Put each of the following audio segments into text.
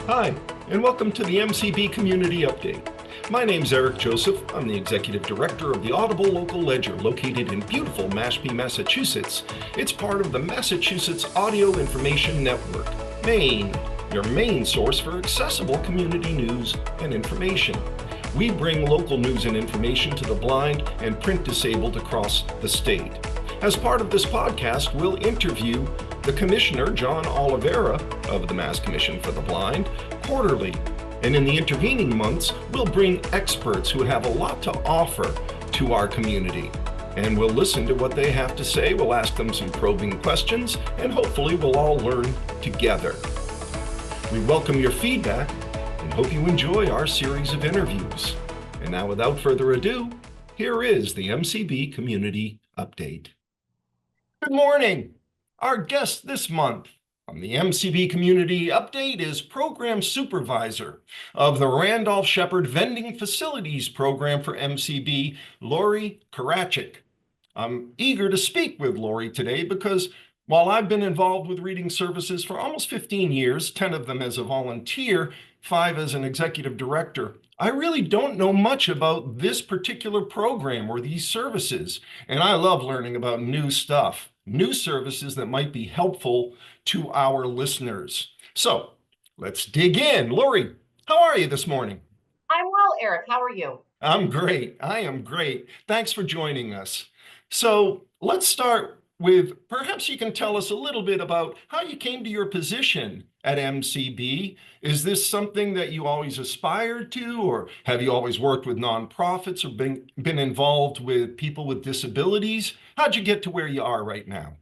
Hi, and welcome to the MCB Community Update. My name's Eric Joseph. I'm the Executive Director of the Audible Local Ledger, located in beautiful Mashpee, Massachusetts. It's part of the Massachusetts Audio Information Network, Maine, your main source for accessible community news and information. We bring local news and information to the blind and print disabled across the state. As part of this podcast, we'll interview the Commissioner, John Oliveira, of the Mass Commission for the Blind, quarterly. And in the intervening months, we'll bring experts who have a lot to offer to our community. And we'll listen to what they have to say, we'll ask them some probing questions, and hopefully we'll all learn together. We welcome your feedback and hope you enjoy our series of interviews. And now, without further ado, here is the MCB Community Update. Good morning. Our guest this month on the MCB Community Update is Program Supervisor of the Randolph-Sheppard Vending Facilities Program for MCB, Laurie Korazcyk. I'm eager to speak with Laurie today because while I've been involved with reading services for almost 15 years, 10 of them as a volunteer, 5 as an executive director, I really don't know much about this particular program or these services, and I love learning about new stuff, new services that might be helpful to our listeners. So let's dig in. Laurie, how are you this morning? I'm well, Eric. How are you? I'm great. I am great. Thanks for joining us. So let's start with, perhaps you can tell us a little bit about how you came to your position at MCB. Is this something that you always aspired to, or have you always worked with nonprofits or been involved with people with disabilities? How'd you get to where you are right now?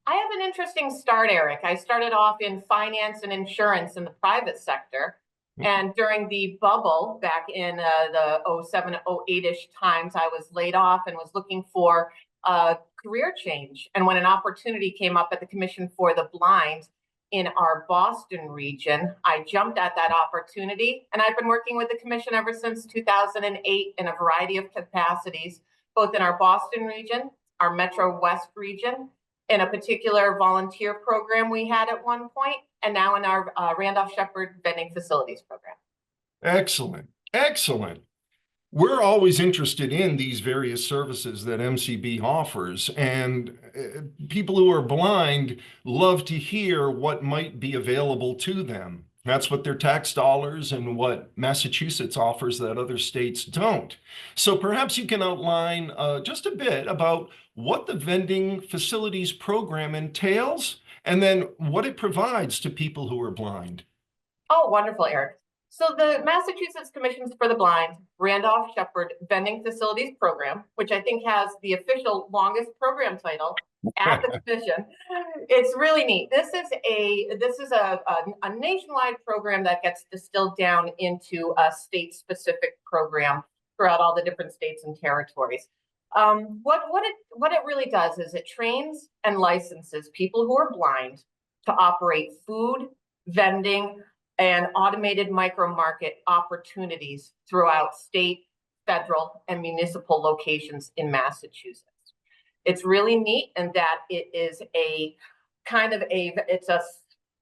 I have an interesting start, Eric. I started off in finance and insurance in the private sector. And during the bubble back in the 07, 08-ish times, I was laid off and was looking for a career change. And when an opportunity came up at the Commission for the Blind in our Boston region, I jumped at that opportunity. And I've been working with the Commission ever since 2008 in a variety of capacities, both in our Boston region, our Metro West region, in a particular volunteer program we had at one point, and now in our Randolph-Sheppard Vending Facilities program. Excellent. Excellent. We're always interested in these various services that MCB offers, and people who are blind love to hear what might be available to them. That's what their tax dollars and what Massachusetts offers that other states don't. So perhaps you can outline just a bit about what the Vending Facilities program entails and then what it provides to people who are blind. Oh, wonderful, Eric. So the Massachusetts Commission for the Blind Randolph-Sheppard Vending Facilities Program, which I think has the official longest program title at the Commission, it's really neat. This is a nationwide program that gets distilled down into a state-specific program throughout all the different states and territories. What it really does is it trains and licenses people who are blind to operate food, vending, and automated micro market opportunities throughout state, federal, and municipal locations in Massachusetts. It's really neat in that it is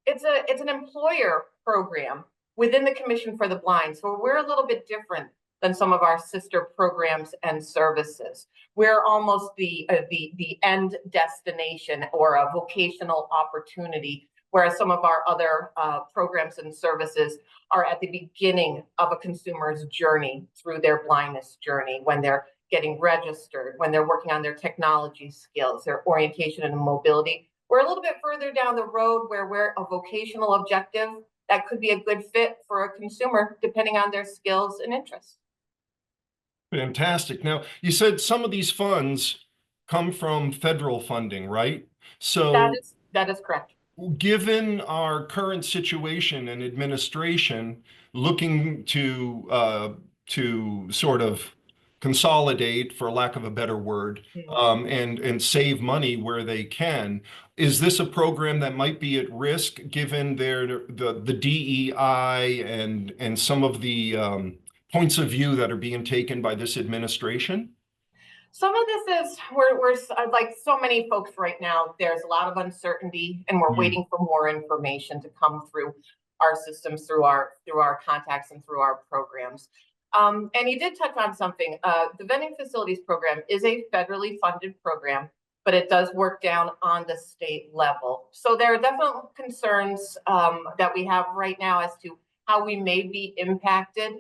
it's an employer program within the Commission for the Blind. So we're a little bit different than some of our sister programs and services. We're almost the end destination or a vocational opportunity, whereas some of our other programs and services are at the beginning of a consumer's journey through their blindness journey, when they're getting registered, when they're working on their technology skills, their orientation and mobility. We're a little bit further down the road where we're a vocational objective that could be a good fit for a consumer depending on their skills and interests. Fantastic. Now, you said some of these funds come from federal funding, right? So that is correct. Given our current situation and administration looking to sort of consolidate, for lack of a better word, and save money where they can, is this a program that might be at risk given the DEI and some of the points of view that are being taken by this administration? Some of this is, we're like so many folks right now, there's a lot of uncertainty and we're waiting for more information to come through. our systems through our contacts and through our programs. And you did touch on something. The Vending Facilities Program is a federally funded program, but it does work down on the state level. So there are definitely concerns that we have right now as to how we may be impacted,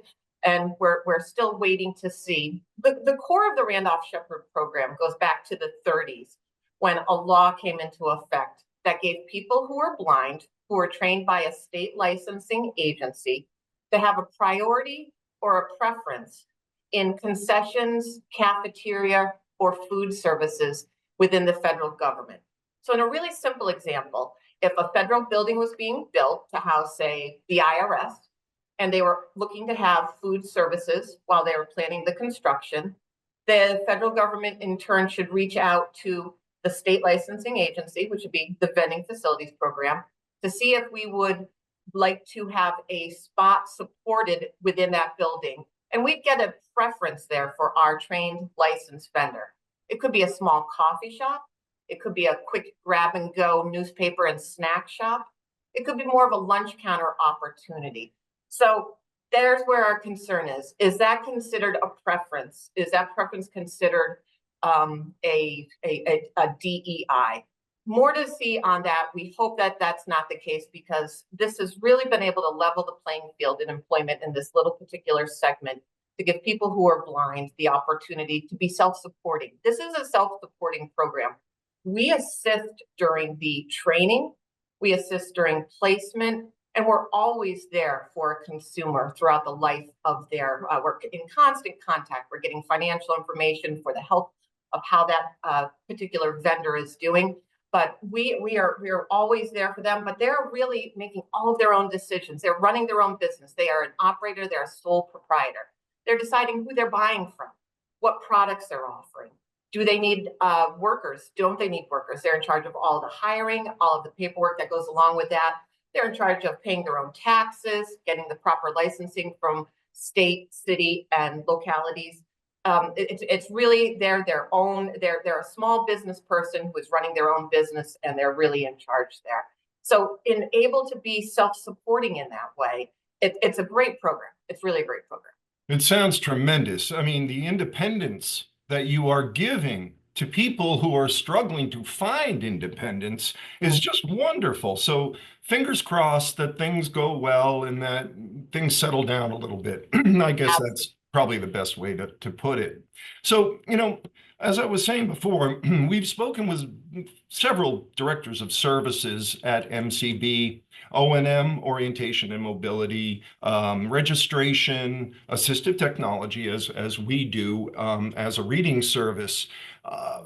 and we're still waiting to see. The core of the Randolph-Sheppard program goes back to the 30s, when a law came into effect that gave people who are blind, who are trained by a state licensing agency, to have a priority or a preference in concessions, cafeteria, or food services within the federal government. So in a really simple example, if a federal building was being built to house, say, the IRS, and they were looking to have food services while they were planning the construction, the federal government in turn should reach out to the state licensing agency, which would be the Vending Facilities Program, to see if we would like to have a spot supported within that building. And we'd get a preference there for our trained licensed vendor. It could be a small coffee shop. It could be a quick grab and go newspaper and snack shop. It could be more of a lunch counter opportunity. So there's where our concern is. Is that considered a preference? Is that preference considered a DEI? More to see on that. We hope that that's not the case, because this has really been able to level the playing field in employment in this little particular segment, to give people who are blind the opportunity to be self-supporting. This is a self-supporting program. We assist during the training, we assist during placement, and we're always there for a consumer throughout the life of their, we're in constant contact. We're getting financial information for the health of how that particular vendor is doing. But we are always there for them, but they're really making all of their own decisions. They're running their own business. They are an operator, they're a sole proprietor. They're deciding who they're buying from, what products they're offering. Do they need workers? Don't they need workers? They're in charge of all the hiring, all of the paperwork that goes along with that. They're in charge of paying their own taxes, getting the proper licensing from state, city, and localities. It's really they're a small business person who is running their own business, and they're really in charge there. So able to be self-supporting in that way, it's a great program. It's really a great program. It sounds tremendous. I mean, the independence that you are giving to people who are struggling to find independence is just wonderful. So fingers crossed that things go well and that things settle down a little bit. I guess that's probably the best way to put it. So, as I was saying before, we've spoken with several directors of services at MCB, O&M, orientation and mobility, registration, assistive technology, as we do as a reading service.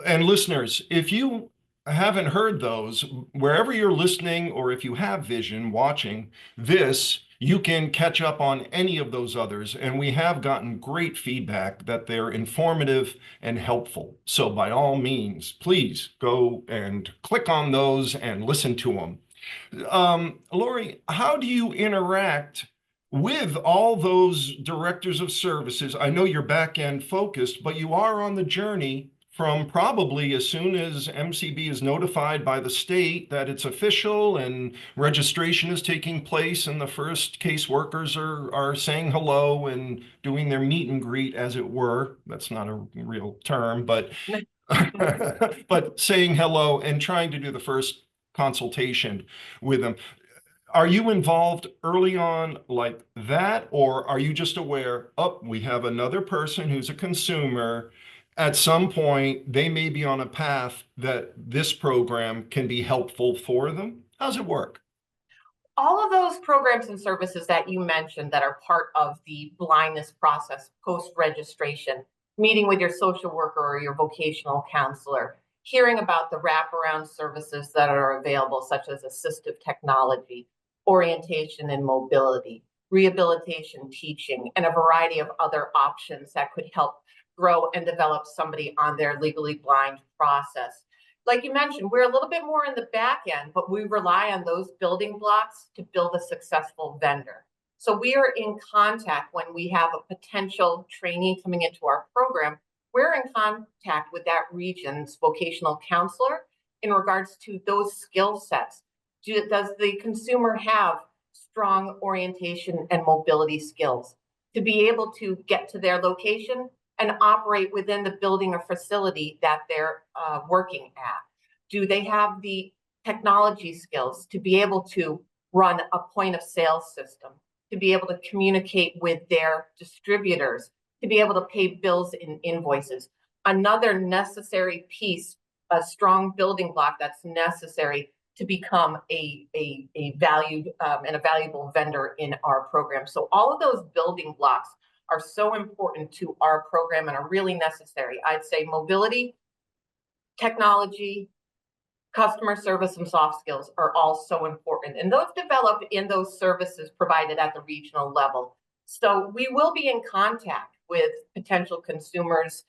And listeners, if you haven't heard those, wherever you're listening, or if you have vision watching this, you can catch up on any of those others. And we have gotten great feedback that they're informative and helpful. So by all means, please go and click on those and listen to them. Laurie, how do you interact with all those directors of services? I know you're back end focused, but you are on the journey from probably as soon as MCB is notified by the state that it's official and registration is taking place and the first caseworkers are saying hello and doing their meet and greet, as it were. That's not a real term, but but saying hello and trying to do the first consultation with them. Are you involved early on like that, or are you just aware, oh, we have another person who's a consumer? At some point, they may be on a path that this program can be helpful for them. How's it work? All of those programs and services that you mentioned that are part of the blindness process post-registration, meeting with your social worker or your vocational counselor, hearing about the wraparound services that are available, such as assistive technology, orientation and mobility, rehabilitation teaching, and a variety of other options that could help grow and develop somebody on their legally blind process. Like you mentioned, we're a little bit more in the back end, but we rely on those building blocks to build a successful vendor. So we are in contact when we have a potential trainee coming into our program. We're in contact with that region's vocational counselor in regards to those skill sets. Does the consumer have strong orientation and mobility skills to be able to get to their location and operate within the building or facility that they're working at? Do they have the technology skills to be able to run a point of sale system, to be able to communicate with their distributors, to be able to pay bills and invoices? Another necessary piece, a strong building block that's necessary to become a valued and a valuable vendor in our program. So all of those building blocks are so important to our program and are really necessary. I'd say mobility, technology, customer service, and soft skills are all so important. And those develop in those services provided at the regional level. So we will be in contact with potential consumers,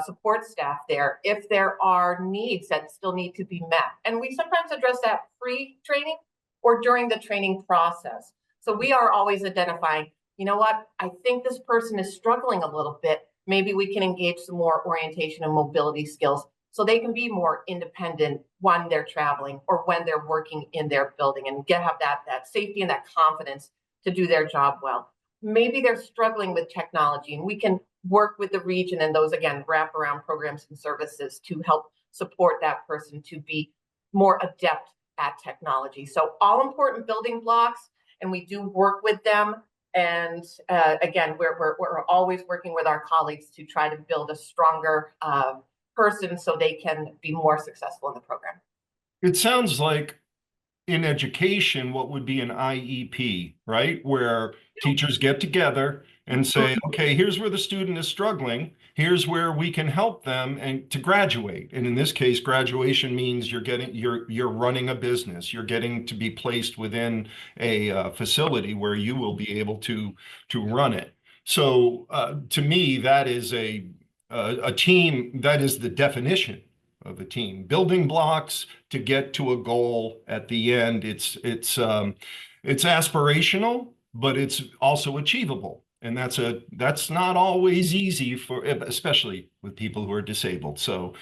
support staff there if there are needs that still need to be met. And we sometimes address that pre-training or during the training process. So we are always identifying, you know what, I think this person is struggling a little bit. Maybe we can engage some more orientation and mobility skills so they can be more independent when they're traveling or when they're working in their building and have that safety and that confidence to do their job well. Maybe they're struggling with technology, and we can work with the region and those, again, wraparound programs and services to help support that person to be more adept at technology. So all important building blocks, and we do work with them. And again, we're always working with our colleagues to try to build a stronger person so they can be more successful in the program. It sounds like in education, what would be an IEP, right? Where teachers get together and say, okay, here's where the student is struggling. Here's where we can help them and to graduate. And in this case, graduation means you're running a business. You're getting to be placed within a facility where you will be able to run it. So to me, that is a team. That is the definition of a team. Building blocks to get to a goal at the end. It's aspirational, but it's also achievable. And that's not always easy especially with people who are disabled. So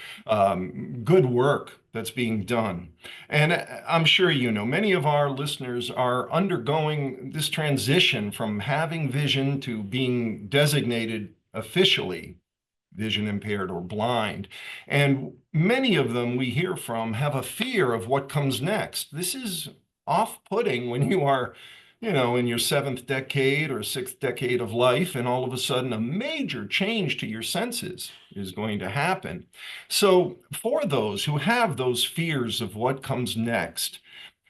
good work that's being done. And I'm sure you know, many of our listeners are undergoing this transition from having vision to being designated officially vision impaired or blind. And many of them we hear from have a fear of what comes next. This is off-putting when you are, in your 7th decade or 6th decade of life, and all of a sudden a major change to your senses is going to happen. So for those who have those fears of what comes next,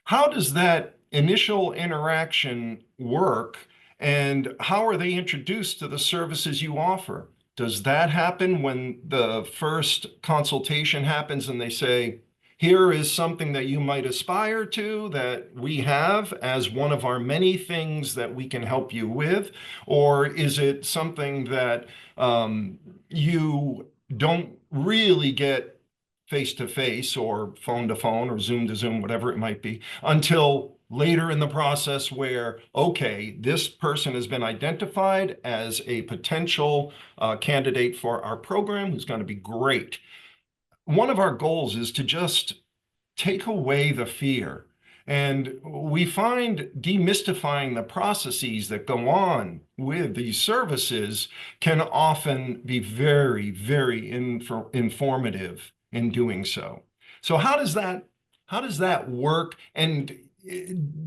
how does that initial interaction work, and how are they introduced to the services you offer? Does that happen when the first consultation happens and they say, here is something that you might aspire to that we have as one of our many things that we can help you with? Or is it something that you don't really get face-to-face or phone-to-phone or Zoom-to-Zoom, whatever it might be, until later in the process where, okay, this person has been identified as a potential candidate for our program who's going to be great? One of our goals is to just take away the fear. And we find demystifying the processes that go on with these services can often be very, very informative in doing so. So how does that work? And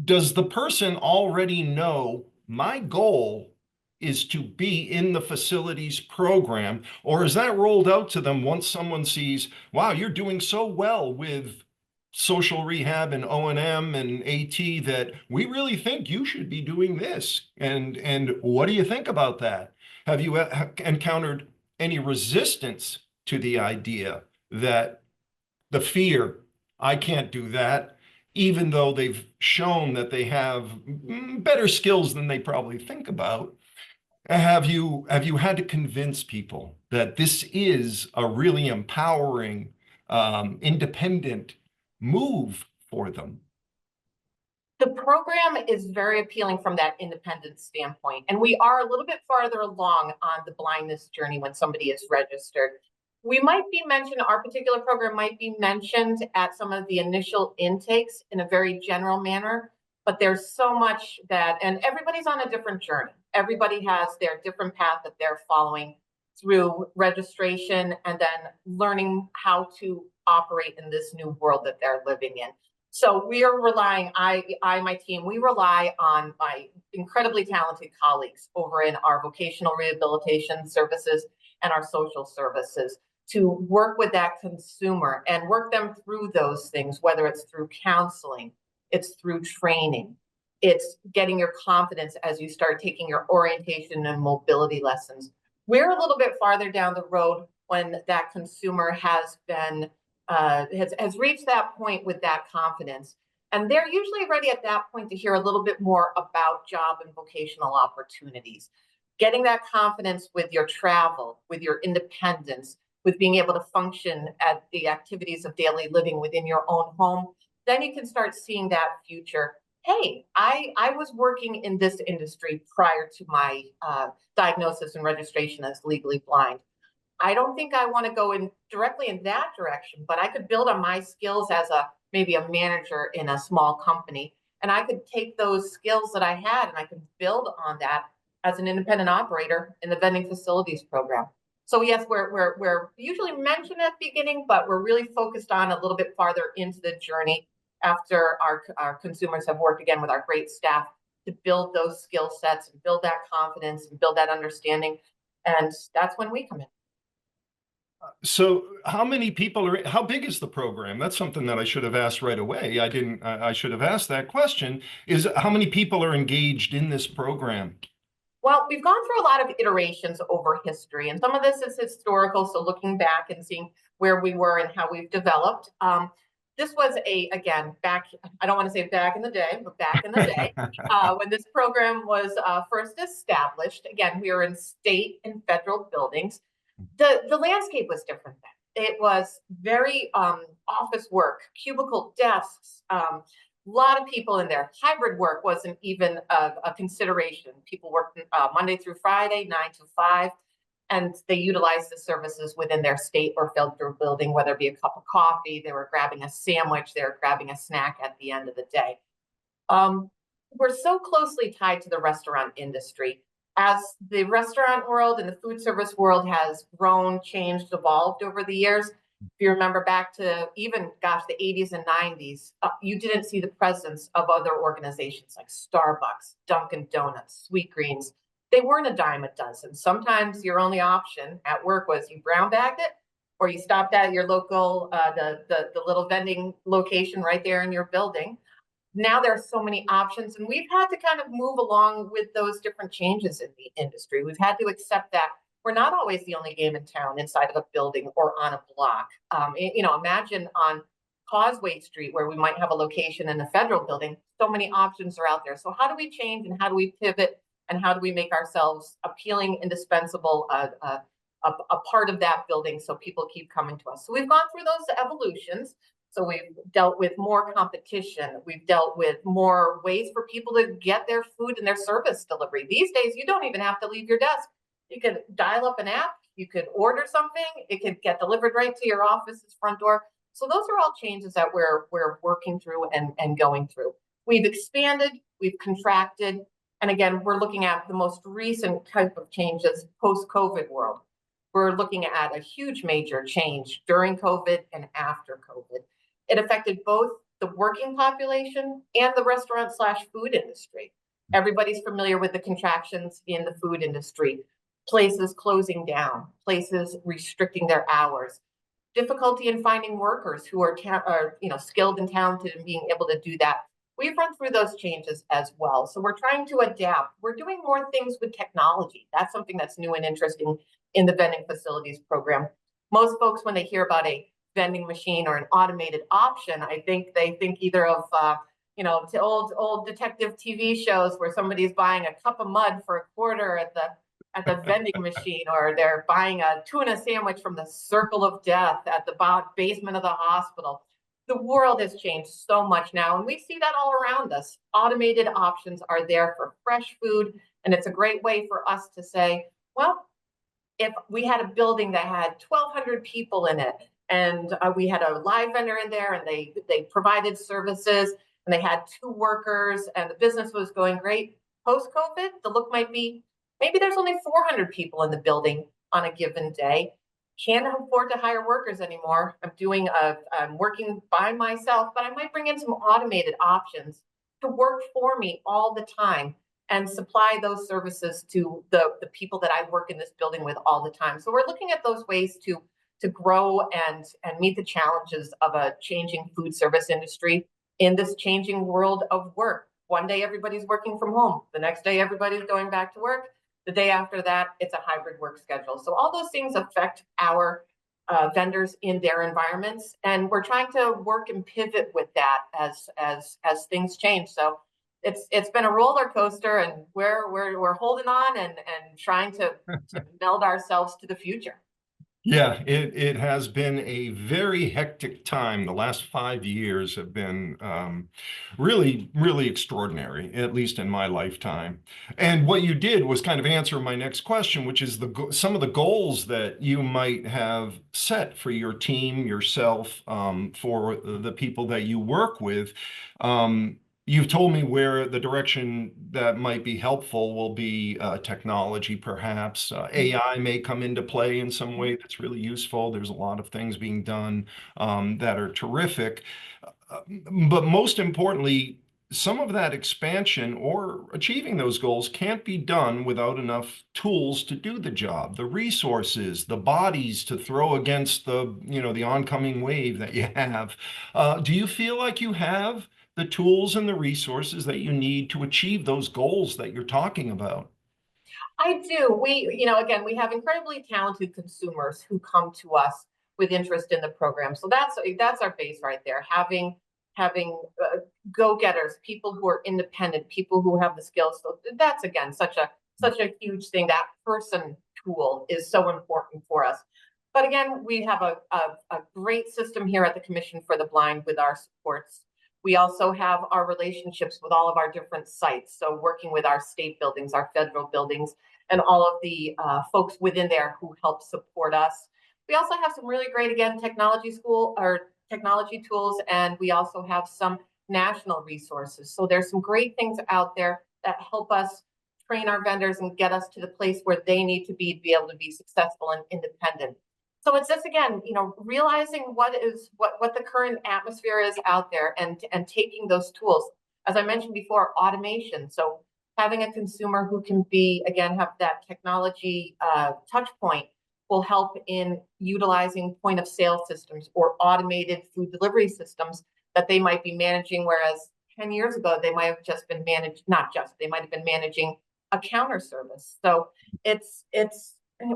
does the person already know my goal is to be in the facilities program, or is that rolled out to them once someone sees, wow, you're doing so well with social rehab and O&M and AT that we really think you should be doing this? And what do you think about that? Have you encountered any resistance to the idea that the fear, I can't do that, even though they've shown that they have better skills than they probably think about? Have you had to convince people that this is a really empowering, independent move for them? The program is very appealing from that independent standpoint, and we are a little bit farther along on the blindness journey when somebody is registered. We might be mentioned, our particular program might be mentioned at some of the initial intakes in a very general manner, But there's so much that, and everybody's on a different journey. Everybody has their different path that they're following through registration and then learning how to operate in this new world that they're living in. So we are relying, my team, we rely on my incredibly talented colleagues over in our vocational rehabilitation services and our social services to work with that consumer and work them through those things, whether it's through counseling, it's through training, it's getting your confidence as you start taking your orientation and mobility lessons. We're a little bit farther down the road when that consumer has been has reached that point with that confidence. And they're usually ready at that point to hear a little bit more about job and vocational opportunities. Getting that confidence with your travel, with your independence, with being able to function at the activities of daily living within your own home, then you can start seeing that future. Hey, I was working in this industry prior to my diagnosis and registration as legally blind. I don't think I want to go in directly in that direction, but I could build on my skills as maybe a manager in a small company. And I could take those skills that I had and I could build on that as an independent operator in the vending facilities program. So yes, we're usually mentioned at the beginning, but we're really focused on a little bit farther into the journey after our consumers have worked again with our great staff to build those skill sets and build that confidence and build that understanding. And that's when we come in. So how many people are, how big is the program? That's something that I should have asked right away. I should have asked that question, is how many people are engaged in this program? Well, we've gone through a lot of iterations over history, and some of this is historical. So looking back and seeing where we were and how we've developed. This was again, back, I don't want to say back in the day, but back in the day, when this program was first established. Again, we were in state and federal buildings. The landscape was different then. It was very office work, cubicle desks, a lot of people in there. Hybrid work wasn't even a consideration. People worked Monday through Friday, 9 to 5, and they utilized the services within their state or federal building, whether it be a cup of coffee, they were grabbing a sandwich, they were grabbing a snack at the end of the day. We're so closely tied to the restaurant industry. As the restaurant world and the food service world has grown, changed, evolved over the years, if you remember back to even, gosh, the 80s and 90s, you didn't see the presence of other organizations like Starbucks, Dunkin' Donuts, Sweetgreens. They weren't a dime a dozen. Sometimes your only option at work was you brown bagged it, or you stopped at your local, the little vending location right there in your building. Now there are so many options, and we've had to kind of move along with those different changes in the industry. We've had to accept that we're not always the only game in town inside of a building or on a block. Imagine on Causeway Street, where we might have a location in a federal building, so many options are out there. So how do we change and how do we pivot and how do we make ourselves appealing, indispensable, a part of that building so people keep coming to us? So we've gone through those evolutions. So we've dealt with more competition. We've dealt with more ways for people to get their food and their service delivery. These days, you don't even have to leave your desk. You could dial up an app. You could order something. It could get delivered right to your office's front door. So those are all changes that we're working through and going through. We've expanded. We've contracted. And again, we're looking at the most recent type of changes post-COVID world. We're looking at a huge major change during COVID and after COVID. It affected both the working population and the restaurant/food industry. Everybody's familiar with the contractions in the food industry, places closing down, places restricting their hours, difficulty in finding workers who are skilled and talented in being able to do that. We've run through those changes as well. So we're trying to adapt. We're doing more things with technology. That's something that's new and interesting in the vending facilities program. Most folks, when they hear about a vending machine or an automated option, I think they think either of to old detective TV shows where somebody's buying a cup of mud for a quarter at the vending machine, or they're buying a tuna sandwich from the circle of death at the basement of the hospital. The world has changed so much now, and we see that all around us. Automated options are there for fresh food, and it's a great way for us to say, well, if we had a building that had 1,200 people in it, and we had a live vendor in there, and they provided services, and they had 2 workers and the business was going great. Post-COVID, the look might be, maybe there's only 400 people in the building on a given day. Can't afford to hire workers anymore. I'm working by myself, but I might bring in some automated options to work for me all the time and supply those services to the people that I work in this building with all the time. So we're looking at those ways to grow and meet the challenges of a changing food service industry in this changing world of work. One day everybody's working from home. The next day everybody's going back to work. The day after that, it's a hybrid work schedule. So all those things affect our vendors in their environments, and we're trying to work and pivot with that as things change. So it's been a roller coaster, and we're holding on and trying to meld ourselves to the future. Yeah, it has been a very hectic time. The last 5 years have been really, really extraordinary, at least in my lifetime. And what you did was kind of answer my next question, which is some of the goals that you might have set for your team, yourself, for the people that you work with. You've told me where the direction that might be helpful will be technology, perhaps. AI may come into play in some way that's really useful. There's a lot of things being done that are terrific. But most importantly, some of that expansion or achieving those goals can't be done without enough tools to do the job, the resources, the bodies to throw against the oncoming wave that you have. Do you feel like you have the tools and the resources that you need to achieve those goals that you're talking about? I do. Again, we have incredibly talented consumers who come to us with interest in the program. So that's our base right there. Having go-getters, people who are independent, people who have the skills. So that's again such a huge thing. That person tool is so important for us. But again, we have a great system here at the Commission for the Blind with our supports. We also have our relationships with all of our different sites. So working with our state buildings, our federal buildings, and all of the folks within there who help support us. We also have some really great, again, technology tools, and we also have some national resources. So there's some great things out there that help us train our vendors and get us to the place where they need to be able to be successful and independent. So it's just, again, realizing what the current atmosphere is out there and taking those tools. As I mentioned before, automation. So having a consumer who can have that technology touch point will help in utilizing point of sale systems or automated food delivery systems that they might be managing, whereas 10 years ago, they might have just been they might have been managing a counter service. So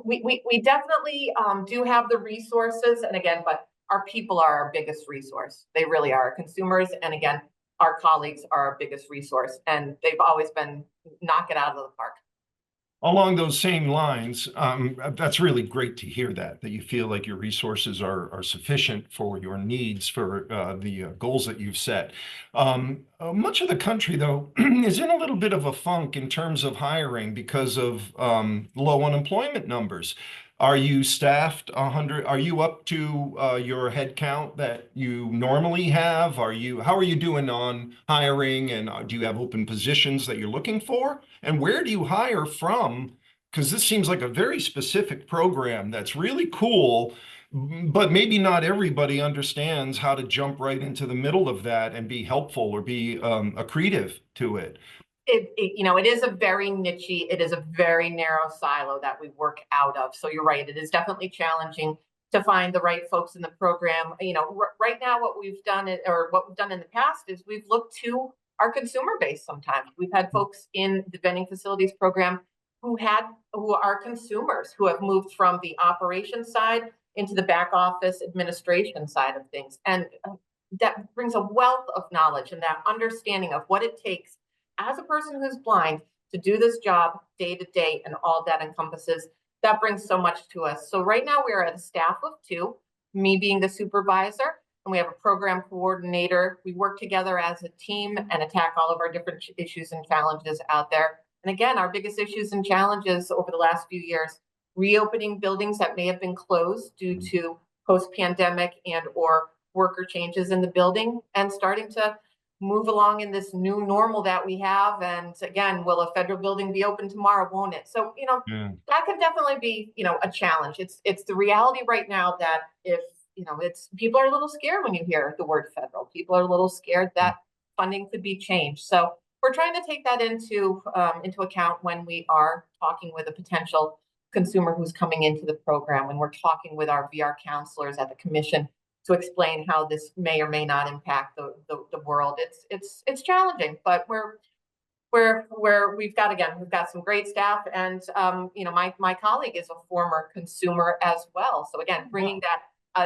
we definitely do have the resources, and again, but our people are our biggest resource. They really are. Our consumers, and again, our colleagues are our biggest resource, and they've always been knock it out of the park. Along those same lines, that's really great to hear that you feel like your resources are sufficient for your needs for the goals that you've set. Much of the country, though, is in a little bit of a funk in terms of hiring because of low unemployment numbers. Are you staffed 100? Are you up to your head count that you normally have? How are you doing on hiring, and do you have open positions that you're looking for? And where do you hire from? Because this seems like a very specific program that's really cool, but maybe not everybody understands how to jump right into the middle of that and be helpful or be accretive to it. It is a very niche-y, it is a very narrow silo that we work out of. So you're right, it is definitely challenging to find the right folks in the program. Right now, what we've done in the past is we've looked to our consumer base. Sometimes we've had folks in the vending facilities program who are consumers who have moved from the operations side into the back office administration side of things, and that brings a wealth of knowledge and that understanding of what it takes as a person who's blind to do this job day to day and all that encompasses. That brings so much to us. So right now we're at a staff of 2, me being the supervisor, and we have a program coordinator. We work together as a team and attack all of our different issues and challenges out there. And again, our biggest issues and challenges over the last few years, reopening buildings that may have been closed due to post-pandemic and or worker changes in the building, and starting to move along in this new normal that we have. And again, will a federal building be open tomorrow? Won't it? So, Yeah. that could definitely be, a challenge. It's the reality right now that if, it's people are a little scared when you hear the word federal. People are a little scared that funding could be changed. So we're trying to take that into account when we are talking with a potential consumer who's coming into the program, when we're talking with our VR counselors at the commission to explain how this may or may not impact the world. It's challenging, but we've got some great staff, and my colleague is a former consumer as well. So again, bringing that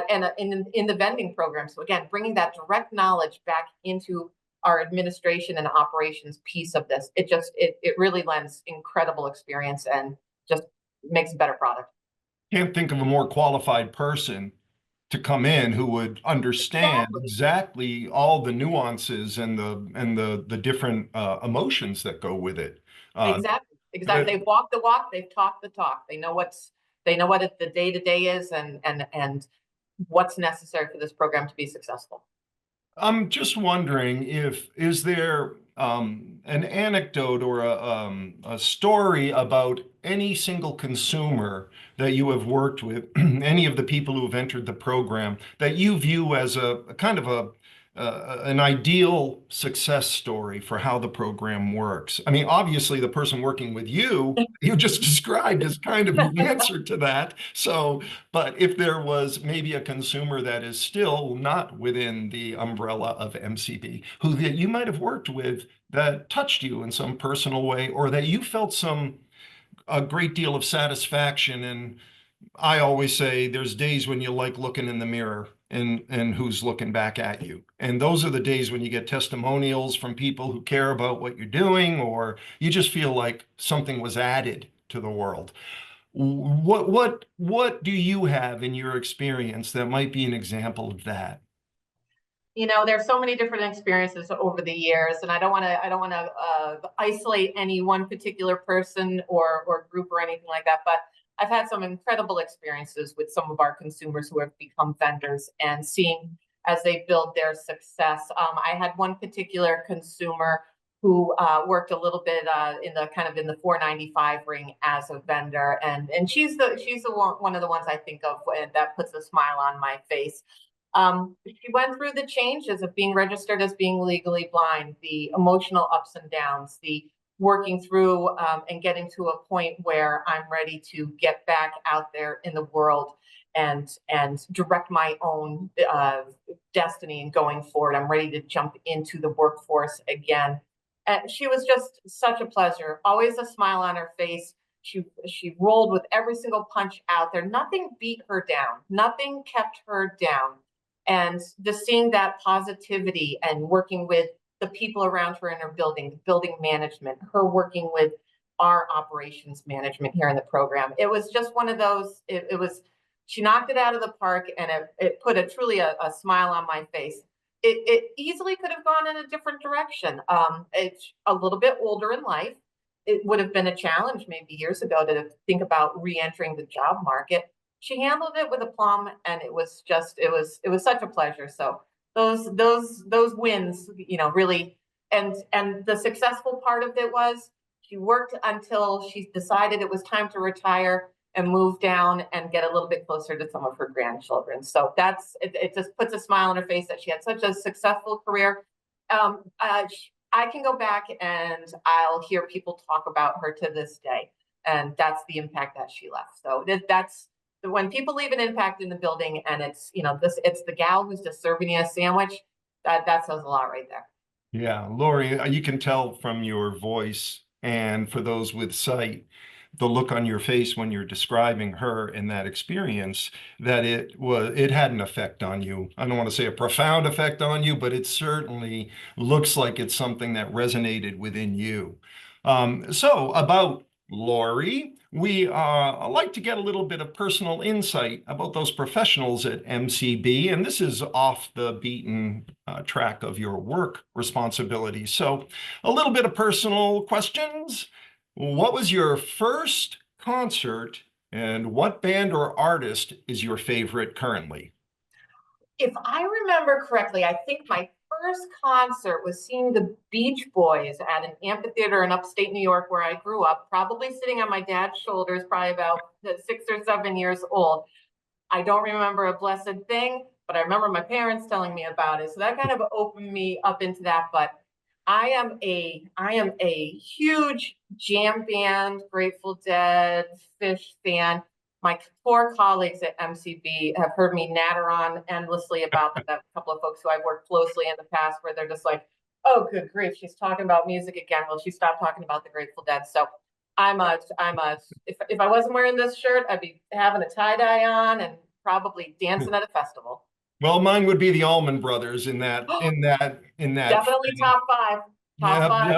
and in the vending program. So again, bringing that direct knowledge back into our administration and operations piece of this, it really lends incredible experience and just makes a better product. Can't think of a more qualified person to come in who would understand exactly all the nuances and the different emotions that go with it. Exactly. They've walked the walk, they've talked the talk. They know what the day-to-day is and what's necessary for this program to be successful. I'm just wondering is there an anecdote or a story about any single consumer that you have worked with, any of the people who have entered the program that you view as a kind of an ideal success story for how the program works? I mean, obviously, the person working with you just described is kind of the answer to that. So, but if there was maybe a consumer that is still not within the umbrella of MCB, who that you might have worked with that touched you in some personal way, or that you felt a great deal of satisfaction. And I always say there's days when you like looking in the mirror and who's looking back at you. And those are the days when you get testimonials from people who care about what you're doing, or you just feel like something was added to the world. What do you have in your experience that might be an example of that? There's so many different experiences over the years, and I don't want to isolate any one particular person or group or anything like that. But I've had some incredible experiences with some of our consumers who have become vendors, and seeing as they build their success. I had one particular consumer who worked a little bit in the 495 ring as a vendor, and she's one of the ones I think of that puts a smile on my face. She went through the changes of being registered as being legally blind, the emotional ups and downs, the working through and getting to a point where I'm ready to get back out there in the world and direct my own destiny and going forward. I'm ready to jump into the workforce again. And she was just such a pleasure, always a smile on her face. She rolled with every single punch out there. Nothing beat her down. Nothing kept her down. And just seeing that positivity and working with the people around her in her building management, her working with our operations management here in the program. It was just one of those, she knocked it out of the park, and it put truly a smile on my face. It easily could have gone in a different direction. It's a little bit older in life. It would have been a challenge maybe years ago to think about re-entering the job market. She handled it with aplomb, and it was such a pleasure. So those wins, really, and the successful part of it was she worked until she decided it was time to retire and move down and get a little bit closer to some of her grandchildren. So it just puts a smile on her face that she had such a successful career. I can go back and I'll hear people talk about her to this day, and that's the impact that she left. So that's when people leave an impact in the building, and it's the gal who's just serving you a sandwich. That says a lot right there. Yeah, Laurie, you can tell from your voice, and for those with sight, the look on your face when you're describing her and that experience, that it had an effect on you. I don't want to say a profound effect on you, but it certainly looks like it's something that resonated within you. So about Laurie, we like to get a little bit of personal insight about those professionals at MCB, and this is off the beaten track of your work responsibilities. So a little bit of personal questions. What was your first concert, and what band or artist is your favorite currently? If I remember correctly, I think my first concert was seeing the Beach Boys at an amphitheater in upstate New York where I grew up, probably sitting on my dad's shoulders, probably about 6 or 7 years old. I don't remember a blessed thing, but I remember my parents telling me about it. So that kind of opened me up into that. But I am a huge jam band, Grateful Dead, Fish fan. My 4 colleagues at MCB have heard me natter on endlessly about them. A couple of folks who I've worked closely in the past where they're just like, oh, good grief, she's talking about music again. Well, she stopped talking about the Grateful Dead. So if I wasn't wearing this shirt, I'd be having a tie-dye on and probably dancing at a festival. Well, mine would be the Allman Brothers in that. Definitely top 5. Top 5.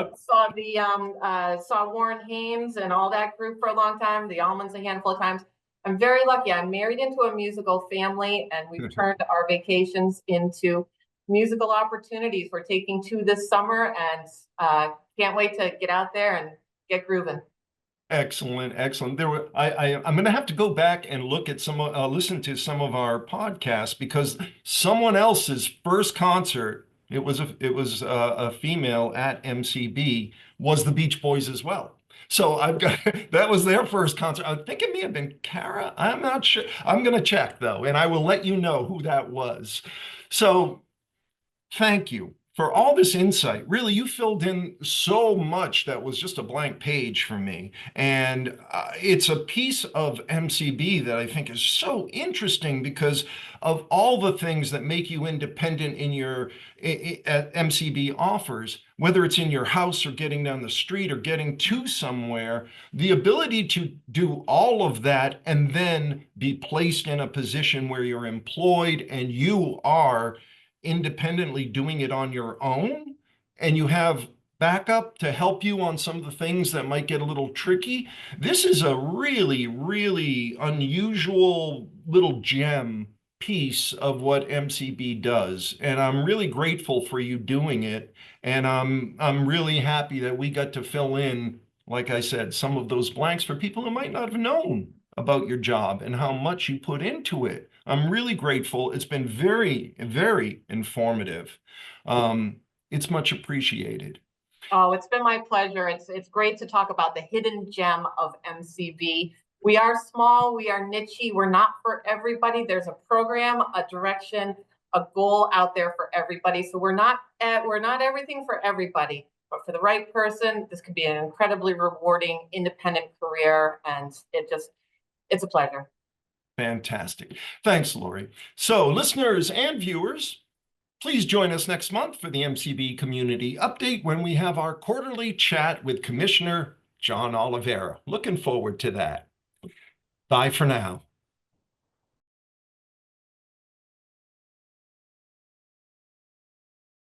Yep. Saw Warren Haynes and all that group for a long time. The Allmans a handful of times. I'm very lucky. I'm married into a musical family, and we've turned our vacations into musical opportunities. We're taking 2 this summer, and can't wait to get out there and get grooving. Excellent, excellent. I'm going to have to go back and look at listen to some of our podcasts, because someone else's first concert, it was a female at MCB, was the Beach Boys as well. So I've got that was their first concert. I think it may have been Cara. I'm not sure. I'm going to check though, and I will let you know who that was. So thank you for all this insight. Really, you filled in so much that was just a blank page for me. And it's a piece of MCB that I think is so interesting because of all the things that make you independent in your MCB offers, whether it's in your house or getting down the street or getting to somewhere, the ability to do all of that and then be placed in a position where you're employed and you are independently doing it on your own, and you have backup to help you on some of the things that might get a little tricky. This is a really, really unusual little gem piece of what MCB does, and I'm really grateful for you doing it. And I'm really happy that we got to fill in, like I said, some of those blanks for people who might not have known about your job and how much you put into it. I'm really grateful. It's been very, very informative. It's much appreciated. Oh, it's been my pleasure. It's great to talk about the hidden gem of MCB. We are small, we are niche-y, we're not for everybody. There's a program, a direction, a goal out there for everybody. So we're not everything for everybody, but for the right person, this could be an incredibly rewarding independent career, and it's a pleasure. Fantastic. Thanks, Laurie. So listeners and viewers, please join us next month for the MCB Community Update when we have our quarterly chat with Commissioner John Oliveira. Looking forward to that. Bye for now.